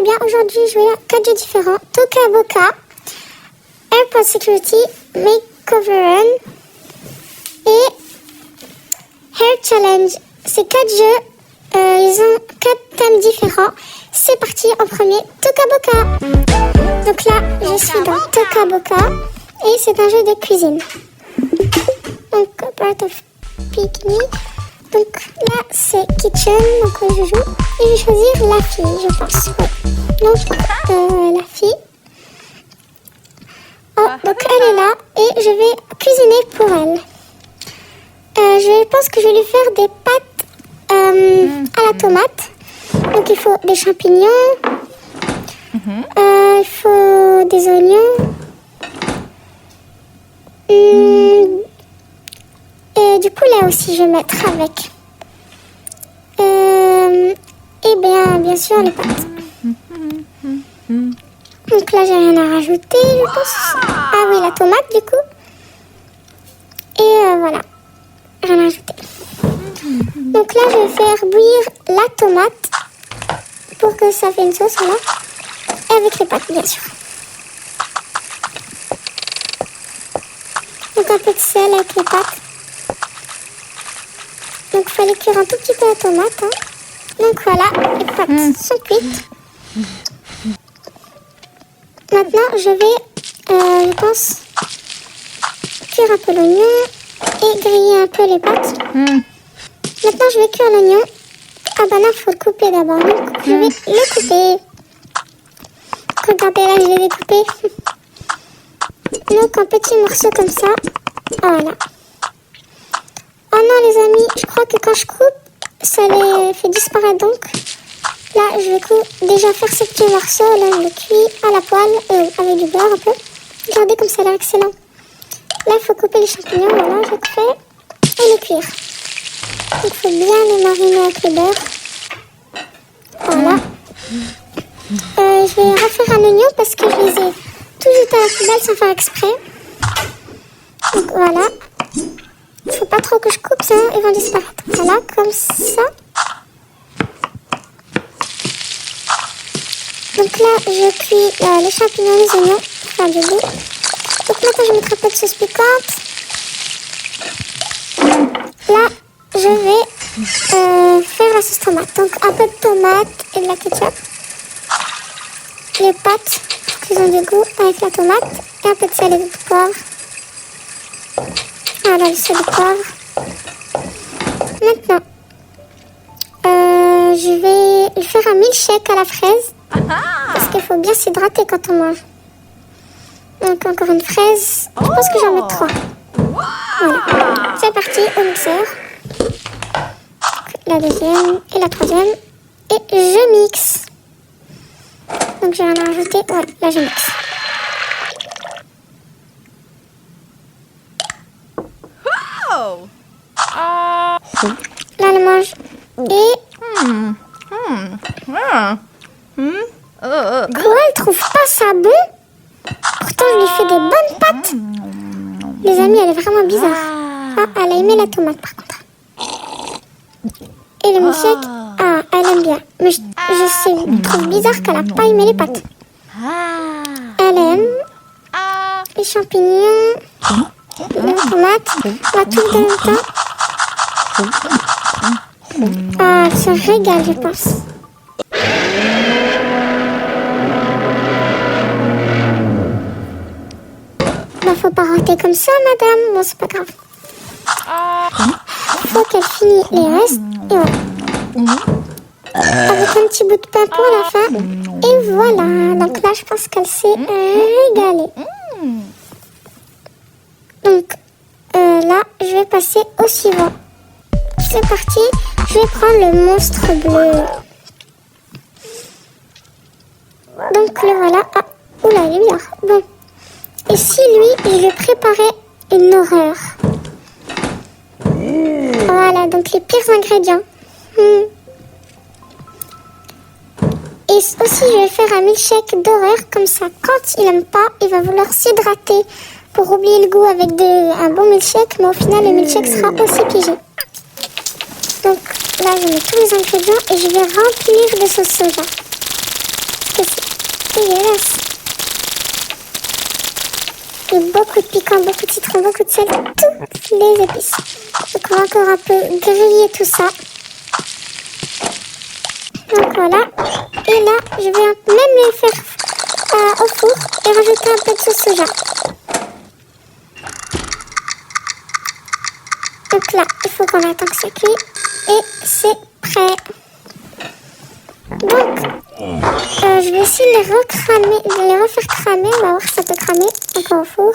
bien, aujourd'hui, je vais à 4 jeux différents. Toca Boca, Airport Security, Makeover Run et Hair Challenge. Ces 4 jeux, ils ont 4 thèmes différents. C'est parti, en premier, Toca Boca. Donc là, je suis dans Toca Boca et c'est un jeu de cuisine. Donc, part of picnic. Donc là, c'est kitchen, donc je joue. Et je vais choisir la fille, je pense. Ouais. Donc, la fille. Oh, donc elle est là et je vais cuisiner pour elle. Je pense que je vais lui faire des pâtes à la tomate. Donc il faut des champignons, il faut des oignons. Et du poulet aussi, je vais mettre avec. Et bien sûr, les pâtes. Donc là, j'ai rien à rajouter, je pense. Ah oui, la tomate, du coup. Et voilà, rien à rajouter. Donc là, je vais faire bouillir la tomate pour que ça fait une sauce, voilà. Et avec les pâtes, bien sûr. Donc un peu de sel avec les pâtes. Donc il fallait cuire un tout petit peu la tomate. Hein. Donc voilà, les pâtes sont cuites. Maintenant, je vais, je pense, cuire un peu l'oignon et griller un peu les pâtes. Maintenant, je vais cuire l'oignon. Ah bah non, il faut le couper d'abord. Donc, je vais le couper. Regardez, là, je l'ai découpé. Donc, en petits morceaux comme ça. Voilà. Oh non, les amis, je crois que quand je coupe, ça les fait disparaître. Donc, là, je vais déjà faire ces petits morceaux. Là, je le cuis à la poêle, avec du beurre un peu. Regardez comme ça a l'air excellent. Là, il faut couper les champignons. Voilà, je le fais. Et les cuire. Donc, il faut bien les mariner avec le beurre. Voilà. Je vais refaire un oignon parce que je les ai tous jetés à la poubelle sans faire exprès. Donc, voilà. Il ne faut pas trop que je coupe, sinon ils vont disparaître. Voilà, comme ça. Donc là, je cuis les champignons, les oignons, pour faire du goût. Donc maintenant, je vais mettre un peu de sauce piquante. Là, je vais faire la sauce tomate. Donc un peu de tomate et de la ketchup. Les pâtes, pour qu'ils ont du goût avec la tomate. Et un peu de sel et de poivre. Voilà, le sel et le poivre. Maintenant, je vais faire un milkshake à la fraise. Parce qu'il faut bien s'hydrater quand on mange. Donc encore une fraise. Je pense que j'en mets 3. Voilà. C'est parti au mixeur. La deuxième et la troisième. Et je mixe. Donc j'ai rien à rajouter. Ouais, là je mixe. Là elle mange. Et... Quoi, elle trouve pas ça bon? Pourtant je lui fais des bonnes pâtes. Les amis, elle est vraiment bizarre. Ah, elle a aimé la tomate par contre. Et le milkshake, ah, elle aime bien. Mais je trouve bizarre qu'elle a pas aimé les pâtes. Elle aime les champignons, la tomate, on va tout en même temps. Ah, elle se régale, je pense. Bah, faut pas rater comme ça, madame. Bon, c'est pas grave. Faut qu'elle finisse les restes. Et voilà. Avec un petit bout de pain pour la fin. Et voilà. Donc là, je pense qu'elle s'est régalée. Donc là, je vais passer au suivant. C'est parti. Je vais prendre le monstre bleu. Donc le voilà. Ah, oula, il est bizarre. Bon. Et si lui, je lui préparais une horreur. Voilà, donc les pires ingrédients. Et aussi, je vais faire un milkshake d'horreur. Comme ça, quand il aime pas, il va vouloir s'hydrater pour oublier le goût avec un bon milkshake. Mais au final, le milkshake sera aussi piégé. Donc là, je mets tous les ingrédients et je vais remplir de sauce soja. Parce que Et beaucoup de piquant, beaucoup de citron, beaucoup de sel, toutes les épices. Donc on va encore un peu griller tout ça. Donc voilà. Et là, je vais même les faire au four et rajouter un peu de sauce soja. Donc là, il faut qu'on attende que ça cuit. Et c'est prêt. Donc, je vais aussi les refaire cramer. On va voir si ça peut cramer encore au four.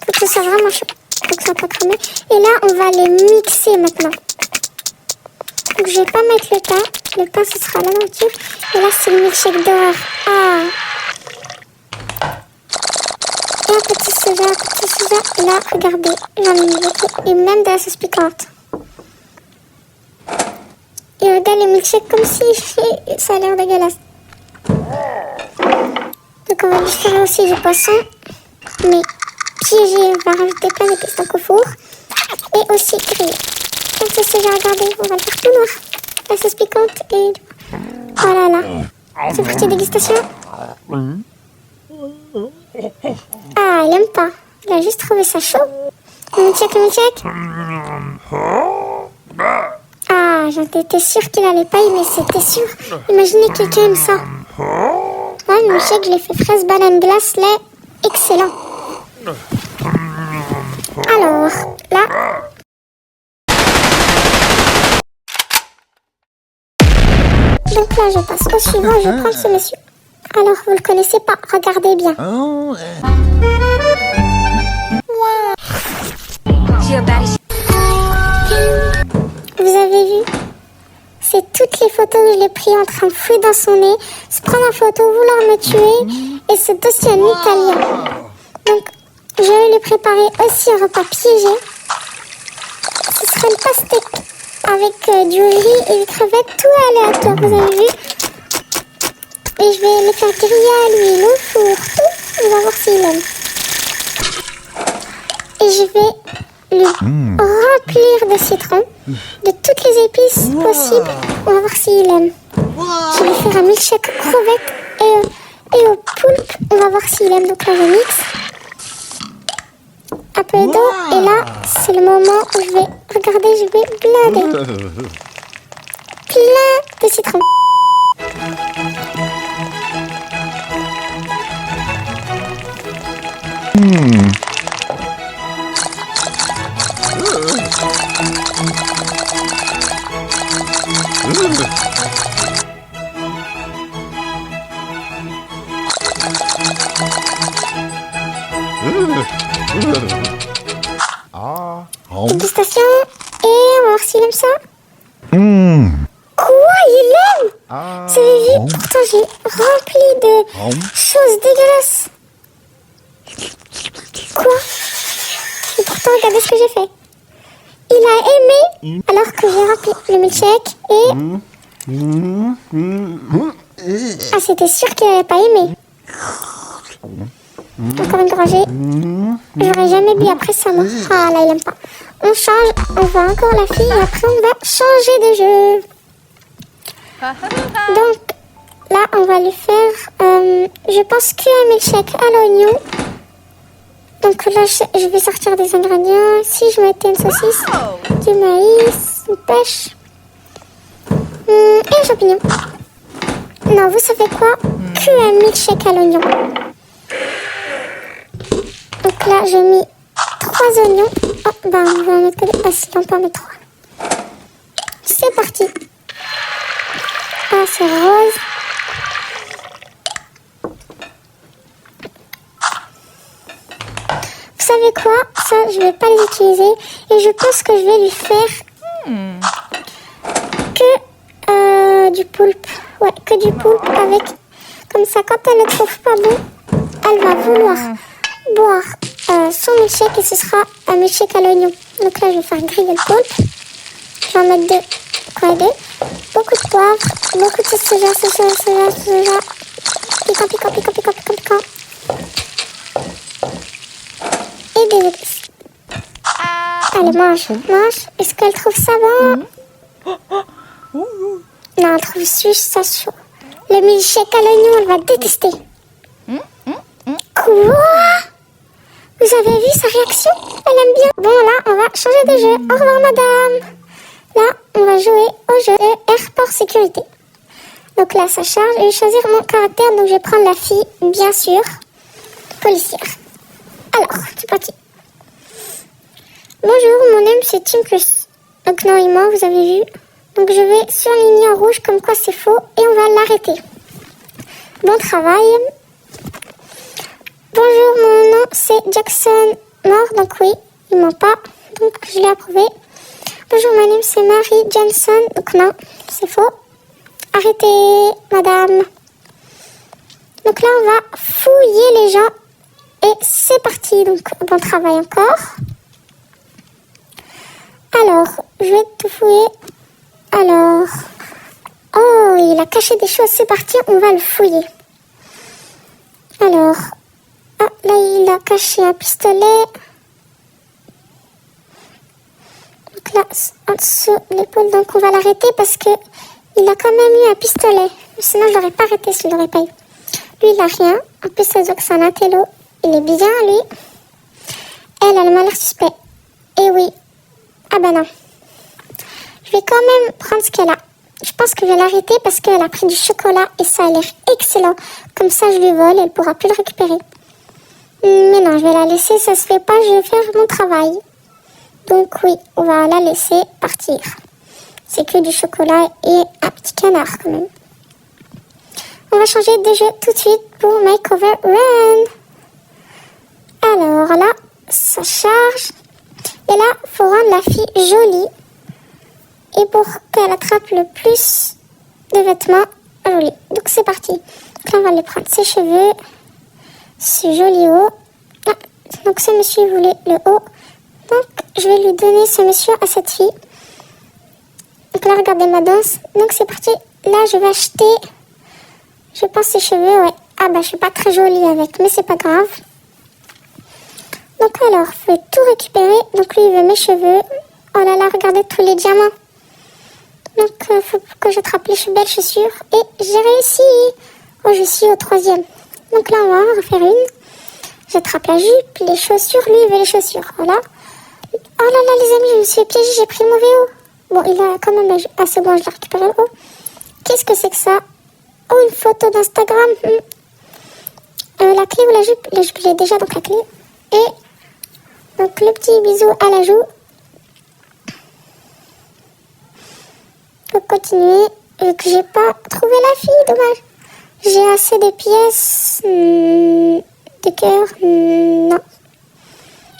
Faut que ça soit vraiment chaud. Faut que ça peut cramer. Et là, on va les mixer maintenant. Donc, je vais pas mettre le pain. Le pain, ce sera la nourriture. Et là, c'est le milkshake d'horreur. Ah! Et un petit soja. Et là, regardez, j'en ai mis beaucoup. Et même de la sauce piquante. Et regarde les milkshakes comme si ça a l'air dégueulasse. Donc on va lui faire aussi du poisson. Mais piégé, on va rajouter plein d'épices au four. Et aussi grillé. Donc c'est ce que j'ai regardé, on va le faire tout noir. La sauce piquante et... Oh là là. C'est parti dégustation. Ah, il aime pas. Il a juste trouvé ça chaud. Le milkshake. Ah, j'étais sûre qu'il allait pas aimer, c'était sûr. Imaginez quelqu'un aime ça. Ouais, le milkshake, je l'ai fait fraise, banane, glace, lait. Excellent. Alors, là... Donc là, je passe au suivant, je prends ce monsieur. Alors, vous le connaissez pas, regardez bien. Vous avez vu? C'est toutes les photos que je l'ai pris en train de fouiller dans son nez, se prendre en photo, vouloir me tuer, et c'est aussi un Italien. Donc, je vais lui préparer aussi un repas piégé. Ce sera une pastèque avec du riz et des crevettes, tout aléatoire, vous avez vu? Et je vais les faire griller à l'huile au four, tout. On va voir s'il aime. Et je vais lui remplir de citron, de toutes les épices possibles. On va voir s'il aime. Je vais faire un milkshake crevette et au poulpe. On va voir s'il aime. Donc là, je mixe. Un peu d'eau. Et là, c'est le moment où je vais... Regardez, je vais blinder. Plein de citron. Dégustation. Et on va voir s'il aime ça. Quoi? Il aime? Vous avez vu? Pourtant, j'ai rempli de choses dégueulasses. Quoi? Et pourtant, regardez ce que j'ai fait. Il a aimé alors que j'ai rempli le milkshake et... Ah, c'était sûr qu'il n'avait pas aimé. Encore une gorgée. J'aurais jamais bu après ça, moi. Ah, là, il aime pas. On change, on va encore la fille et après on va changer de jeu. Donc, là, on va lui faire, je pense qu'un milkshake à l'oignon. Donc là, je vais sortir des ingrédients. Si je mettais une saucisse, du maïs, une pêche et un champignon. Non, vous savez quoi? Qu'un milkshake à l'oignon. Donc là, j'ai mis 3 oignons. Oh, ben, on va en mettre que 2. Ah, si, on peut en mettre 3. C'est parti. Ah, c'est rose. Vous savez quoi? Ça, je vais pas les utiliser. Et je pense que je vais lui faire que du poulpe. Ouais, que du poulpe avec... Comme ça, quand elle ne trouve pas bon, elle va vouloir boire son milkshake et ce sera un milkshake à l'oignon. Donc là, je vais faire griller le poulpe. Je vais en mettre 2. Beaucoup de poivre, beaucoup de sauce soja. Piquant. Et des épices. Allez, mange. Est-ce qu'elle trouve ça bon? Non, elle trouve ça chaud. Le milkshake à l'oignon, elle va détester. Quoi? Vous avez vu sa réaction? Elle aime bien. Bon, là, on va changer de jeu. Au revoir, madame. Là, on va jouer au jeu de Airport Sécurité. Donc là, ça charge. Je vais choisir mon caractère. Donc, je vais prendre la fille, bien sûr, policière. Alors, c'est parti. Bonjour, mon nom c'est Tim Plus. Donc, normalement, vous avez vu. Donc, je vais surligner en rouge comme quoi c'est faux et on va l'arrêter. Bon travail. Bonjour, mon nom c'est Jackson Moore. Donc, oui, il ment pas. Donc, je l'ai approuvé. Bonjour, mon nom c'est Mary Johnson. Donc, non, c'est faux. Arrêtez, madame. Donc là, on va fouiller les gens. Et c'est parti. Donc, bon travail encore. Alors, je vais tout fouiller. Alors, oh, il a caché des choses. C'est parti, on va le fouiller. Alors, ah, là, il a caché un pistolet. Donc là, en dessous de l'épaule. Donc, on va l'arrêter parce que il a quand même eu un pistolet. Sinon, je l'aurais pas arrêté s'il l'aurait pas eu. Lui, il a rien. En plus, ça se voit que c'est un intello. Il est bien, lui. Elle a l'air suspect. Et oui. Ah ben non. Je vais quand même prendre ce qu'elle a. Je pense que je vais l'arrêter parce qu'elle a pris du chocolat et ça a l'air excellent. Comme ça, je lui vole et elle pourra plus le récupérer. Mais non, je vais la laisser. Ça se fait pas. Je vais faire mon travail. Donc oui, on va la laisser partir. C'est que du chocolat et un petit canard quand même. On va changer de jeu tout de suite pour Makeover Run. Alors là, ça charge. Et là, il faut rendre la fille jolie. Et pour qu'elle attrape le plus de vêtements jolis. Donc c'est parti. Donc là, on va lui prendre ses cheveux. Ce joli haut. Ah, donc ce monsieur voulait le haut. Donc je vais lui donner ce monsieur à cette fille. Donc là, regardez ma danse. Donc c'est parti. Là, je vais acheter, je pense, ses cheveux. Ouais. Ah bah, je suis pas très jolie avec, mais c'est pas grave. Donc alors, je vais tout récupérer. Donc lui, il veut mes cheveux. Oh là là, regardez tous les diamants. Donc, il faut que j'attrape les belles chaussures. Et j'ai réussi. Oh, je suis au 3e. Donc là, on va en refaire une. J'attrape la jupe, les chaussures. Lui, il veut les chaussures. Voilà. Oh là là, les amis, je me suis piégée. J'ai pris le mauvais haut. Bon, il a quand même la jupe. Ah, c'est bon, je l'ai récupéré le haut. Qu'est-ce que c'est que ça? Oh, une photo d'Instagram. La clé ou la jupe? La jupe, j'ai déjà, donc la clé. Et donc, le petit bisou à la joue. Pour continuer, vu que j'ai pas trouvé la fille, dommage. J'ai assez de pièces, de cœur, non.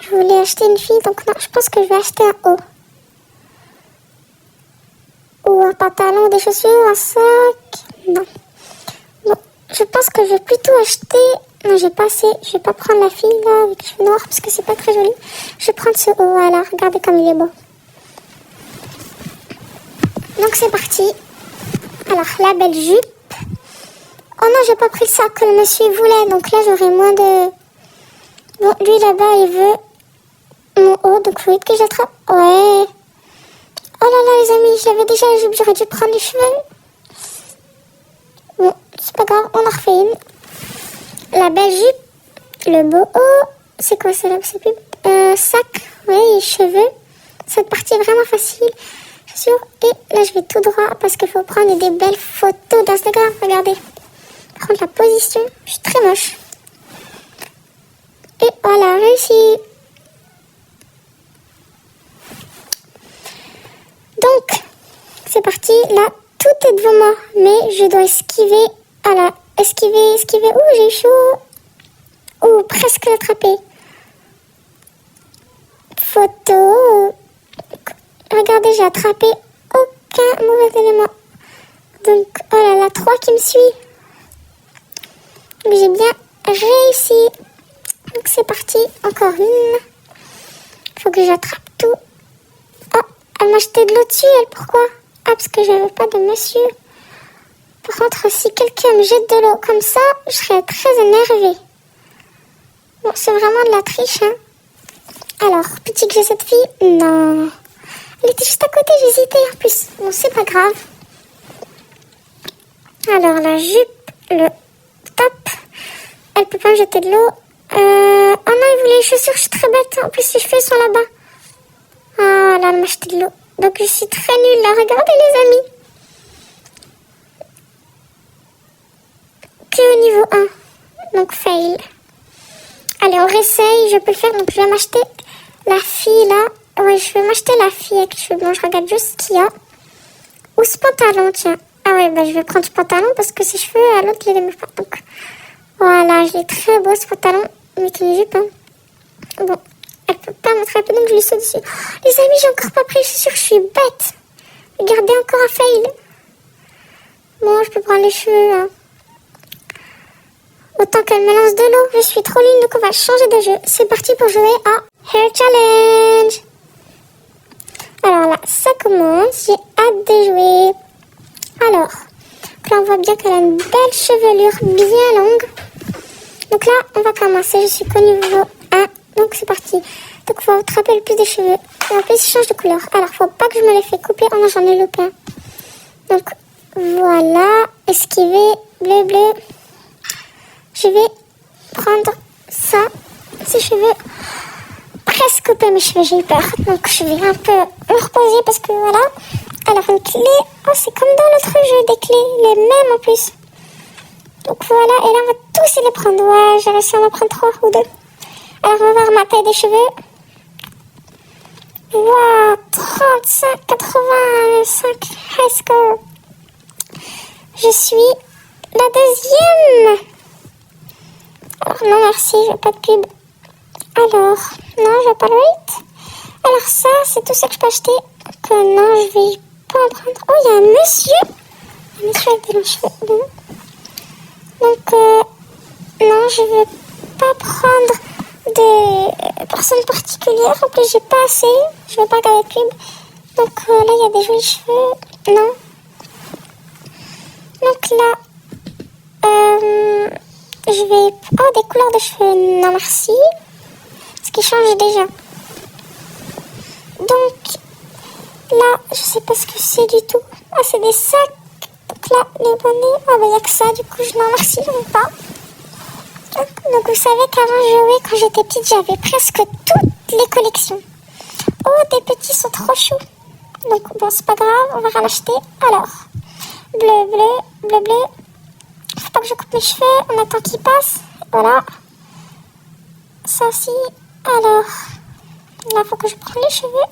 Je voulais acheter une fille, donc non, je pense que je vais acheter un haut. Ou un pantalon, des chaussures, un sac, non. Bon, je pense que je vais plutôt acheter, non, j'ai pas assez, je vais pas prendre la fille là, avec les cheveux noirs, parce que c'est pas très joli. Je vais prendre ce haut, voilà, regardez comme il est beau. Donc c'est parti. Alors la belle jupe. Oh non, j'ai pas pris le sac que le monsieur voulait. Donc là j'aurai moins de... Bon, lui là-bas il veut mon haut. Donc faut vite que j'attrape. Ouais. Oh là là les amis, j'avais déjà la jupe. J'aurais dû prendre les cheveux. Bon, c'est pas grave, on en refait une. La belle jupe. Le beau haut. C'est quoi ça là? C'est plus... sac. Ouais, et cheveux. Cette partie est vraiment facile. Et là je vais tout droit parce qu'il faut prendre des belles photos d'Instagram. Regardez, prendre la position. Je suis très moche. Et voilà, réussi. Donc c'est parti. Là tout est devant moi, mais je dois esquiver. Voilà, esquiver. Ouh, j'ai eu chaud. Ouh, presque l'attraper. Photo. Regardez, j'ai attrapé aucun mauvais élément. Donc, oh là là, 3 qui me suit. Donc, j'ai bien réussi. Donc, c'est parti. Encore une. Il faut que j'attrape tout. Oh, elle m'a jeté de l'eau dessus, elle. Pourquoi? Ah, parce que j'avais pas de monsieur. Par contre, si quelqu'un me jette de l'eau comme ça, je serais très énervée. Bon, c'est vraiment de la triche, hein. Alors, petit que j'ai cette fille. Non. Elle était juste à côté, j'hésitais en plus. Bon, c'est pas grave. Alors, la jupe, le top. Elle peut pas me jeter de l'eau. Oh non, il voulait les chaussures, je suis très bête. En plus, les cheveux sont là-bas. Ah là, elle m'a acheté de l'eau. Donc, je suis très nulle là. Regardez, les amis. Que au niveau 1. Donc, fail. Allez, on réessaye. Je peux le faire. Donc, je vais m'acheter la fille là. Ouais, je vais m'acheter la fille avec les cheveux blancs. Je regarde juste ce qu'il y a. Ou ce pantalon, tiens. Ah ouais, bah, je vais prendre ce pantalon parce que ses cheveux, à l'autre, il les aime pas. Donc, voilà, je l'ai très beau ce pantalon. Mais qui est jupe, hein. Bon, elle peut pas m'attraper, donc je lui saute dessus. Les amis, j'ai encore pas pris les chaussures, je suis bête. Regardez, encore un fail. Bon, je peux prendre les cheveux, hein. Autant qu'elle me lance de l'eau, je suis trop nulle, donc on va changer de jeu. C'est parti pour jouer à Hair Challenge. Alors là, ça commence, j'ai hâte de jouer. Alors, là on voit bien qu'elle a une belle chevelure bien longue. Donc là, on va commencer, je suis qu'au niveau 1, donc c'est parti. Donc il faut attraper le plus de cheveux. Et en plus, il change de couleur. Alors, faut pas que je me les fais couper. Oh non, j'en ai loupé un. Donc, voilà. Esquiver, bleu, bleu. Je vais prendre ça. Ces cheveux. Presque couper mes cheveux, j'ai eu peur. Donc, je vais un peu me reposer parce que voilà. Alors, une clé. Oh, c'est comme dans l'autre jeu, des clés. Les mêmes en plus. Donc, voilà. Et là, on va tous les prendre. Ouais, j'ai réussi à en prendre 3 ou 2. Alors, on va voir ma taille des cheveux. Wow, 35, 85, high score. Je suis la deuxième. Alors non, merci, je veux pas de pub. Alors, non, je veux pas le rate. Alors ça, c'est tout ce que je peux acheter. Donc non, je vais pas en prendre. Oh, il y a un monsieur avec des longs cheveux bleus. Donc, non, je veux pas prendre de personnes particulières. En plus, j'ai pas assez. Je veux pas regarder de pub. Donc là, il y a des jolis cheveux. Non. Donc là, je vais... Oh, des couleurs de cheveux. Non, merci. Ce qui change déjà. Donc, là, je sais pas ce que c'est du tout. Ah, c'est des sacs. Donc là, les bonnets. Ah, bah, il n'y a que ça. Du coup, non, merci, je veux pas. Donc, vous savez qu'avant de jouer, quand j'étais petite, j'avais presque toutes les collections. Oh, des petits sont trop choux. Donc, bon, c'est pas grave, on va en acheter. Alors, bleu, bleu, bleu, bleu. Faut pas que je coupe mes cheveux, on attend qu'ils passent. Voilà. Ça aussi. Alors, là, faut que je prenne les cheveux.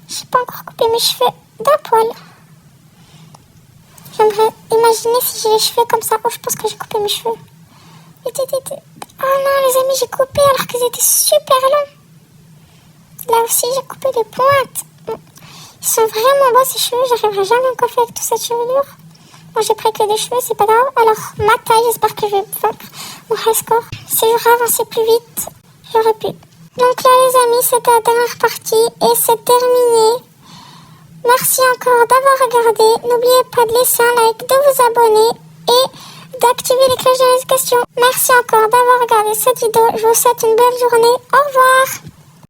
J'ai pas encore coupé mes cheveux d'un poil. J'aimerais imaginer si j'ai les cheveux comme ça. Oh, je pense que j'ai coupé mes cheveux. Oh non, les amis, j'ai coupé alors qu'ils étaient super longs. Là aussi, j'ai coupé les pointes. Ils sont vraiment beaux, ces cheveux. J'arriverai jamais à me coiffer avec toute cette chevelure. Bon, j'ai pris que des cheveux, c'est pas grave. Alors, ma taille, j'espère que je vais vaincre mon high score. Si j'aurais avancé plus vite, j'aurais pu. Donc là, les amis, c'était la dernière partie et c'est terminé. Merci encore d'avoir regardé. N'oubliez pas de laisser un like, de vous abonner et d'activer les cloches de notification. Merci encore d'avoir regardé cette vidéo. Je vous souhaite une belle journée. Au revoir.